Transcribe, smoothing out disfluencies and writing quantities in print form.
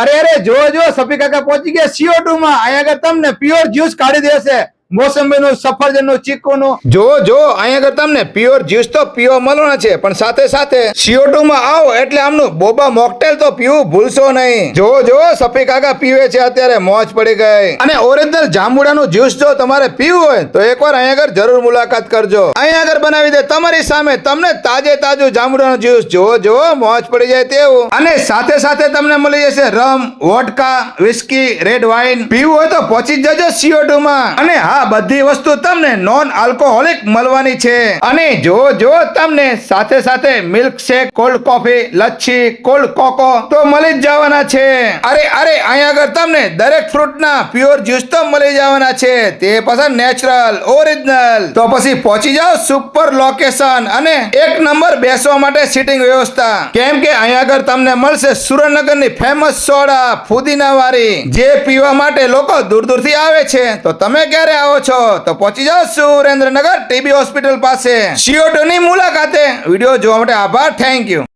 અરે જો જો સફી કાકા પહોંચી ગયા CO2 માં. અહીંયા આગળ તમને પ્યોર જ્યુસ કાઢી દેશે. મોસંબીનું, સફરજનનું, ચીકુનું. જો અહીંયા આગળ તમને પ્યોર જ્યુસ તો પીવા મળવાના છે, પણ સાથે સાથે CO2 માં આવો એટલે આમનું બોબા મોકટેલ તો પીવું ભૂલશો નહીં. જો સફી કાકા પીવે છે અત્યારે, મોજ પડી ગઈ. અને ઓરિજિનલ જાંબુડાનું જ્યુસ જો તમારે પીવું હોય તો એકવાર અહીંયા આગળ જરૂર મુલાકાત કરજો. અહીંયા આગળ બનાવી દે તમારી સામે તમને તાજે તાજું જાંબુડાનું જ્યુસ. જો મોજ પડી જાય તેવું. અને સાથે સાથે તમને મળી જશે રમ, વોડકા, વિસ્કી, રેડ વાઇન. પીવું હોય તો પહોંચી જજો CO2 માં. અને હા, બધી વસ્તુ તમને નોન આલ્કોહોલિક મળવાની છે. અને જો તમને સાથે સાથે milk shake, cold coffee, lassi, cold cocoa તો મળી જ જવાના છે. અરે અહીંયા આગળ તમને દરેક ફ્રૂટના પ્યોર જ્યુસ તો મળી જવાના છે, તે પાછા નેચરલ, ઓરિજિનલ. તો પછી પહોંચી જાઓ સુપર લોકેશન અને એક નંબર બેસવા માટે સીટિંગ વ્યવસ્થા. કેમ કે અહીંયા આગળ તમને મળશે સુરેન્દ્રનગરની ફેમસ સોડા ફુદીના વાળી, જે પીવા માટે લોકો દૂર દૂરથી આવે છે. તો તમે ક્યારે આવો છો તો પહોંચી જાઓ સુરેન્દ્રનગર TB હોસ્પિટલ પાસે CO2 ની મુલાકાતે. વિડીયો જોવા માટે આભાર. Thank you.